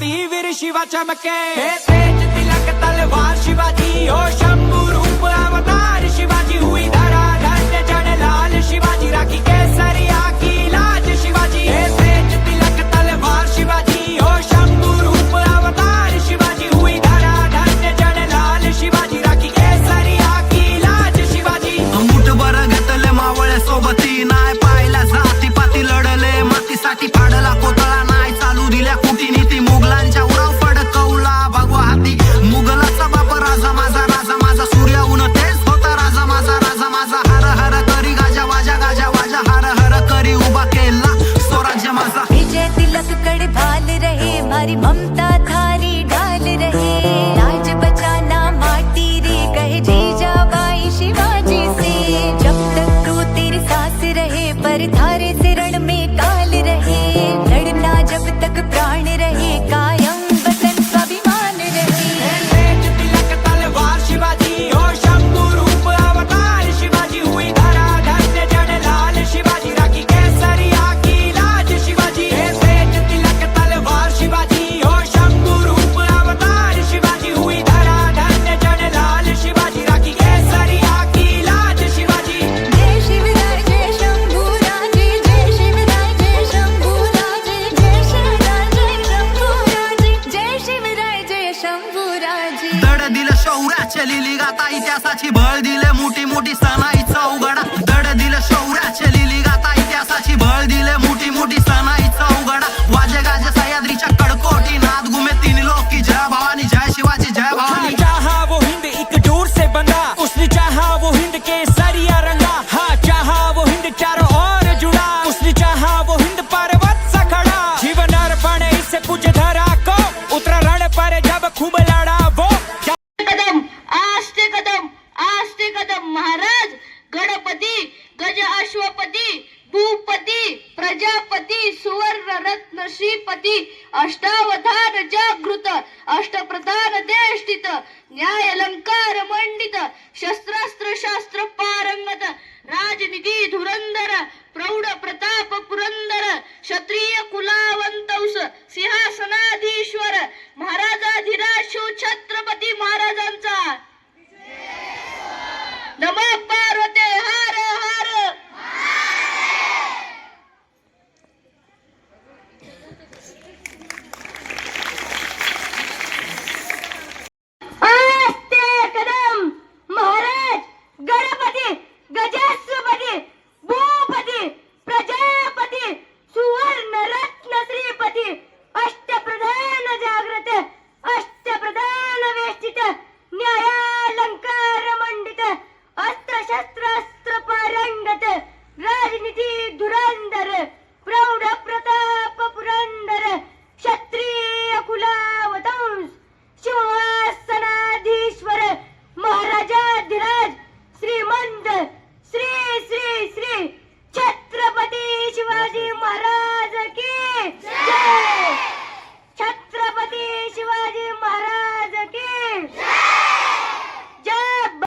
हाती वीर शिवा चमके। तेज तिलक तलवार शिवाजी हो शंभू रूप अवतार शिवाजी हुई धरा धन्य जन लाल शिवाजी राखी केसरिया की लाज शिवाजी। तेज तिलक तलवार शिवाजी हो शंभू रूप अवतार शिवाजी हुई धरा धन्य जन लाल शिवाजी राखी केसरिया की लाज शिवाजी। मुठभर घेतले मावळे सोबती नाय पाहिला जाती पाती लढले मातीसाठी फाडला कोतळा नाय चालू दिल्या कुटीनीती मुघलांच्या उराव फडकवला भगवा हाती। मुघलाचा बाप राजा माझा सूर्याहून तेच होता राजा माझा हर हर करी गाजा वाजा हर हर करी उभा केला स्वराज्य माझा। विजय तिलक कड़ भाल रहे मारी ममता थारी डाल रहे। लाज बचाना माटी रे कहे जीजा बाई शिवाजी से। जब तक तू तेरी सांस रहे पर थारे से रण में काल रहे। लड़ना जब तक प्राण रहे कायम वतन स्वाभिमान रहे। तेज तिलक तलवार शिवाजी हो शंभू रूप अवतार शिवाजी हुई धरा धन्य जन लाल शिवाजी राखी केसरिया की लाज शिवाजी। तेज तिलक तलवार शिवाजी हो शंभू रूप अवतार शिवाजी हुई धरा धन्य जन लाल शिवाजी राखी केसरिया की लाज शिवाजी। जय शिवराय जय शंभूराजे जय शिवराय जय शंभूराजे जय शिवराय जय शंभूराजे जय शिवराय जय शंभूराजे। दड दिलं शौर्याचे लिली गाता इतिहासाची भळ दिले मोठी मोठी सणाईचा उघडा। दड दिलं शौर्याचे लिली गाता इतिहासाची भळ दिले मोठी सणाईचा उघडा। वाजे गाजे सह्याद्रीच्या कडकोटी नाद घुमे तीन लोक की जय भवानी जय शिवाजी जय भवानी। चाहा वो हिंद एक दूर से बंधा उसने चाहा वो हिंद के सरिया रंगा। हाँ चाहा वो हिंद चारों ओर जुड़ा उसने चाहा वो हिंद पर्वत सा खड़ा। जीवन अर्पण इससे पूजे धरा को उतरा रण पर जब खूब लड़ा वो। आस्ते कदम महाराज गणपती गज अश्वपती भूपती प्रजापती सुवर्ण रत्न श्रीपती अष्टावधान जागृत अष्टप्रधान देष्टित न्याय अलंकार मंडित शस्त्रास्त्र शास्त्र पारंगत राजनिधी धुरंधर प्रौढ प्रताप पुरंदर क्षत्रिय कुलावंतौस सिंहासनाधीश्वर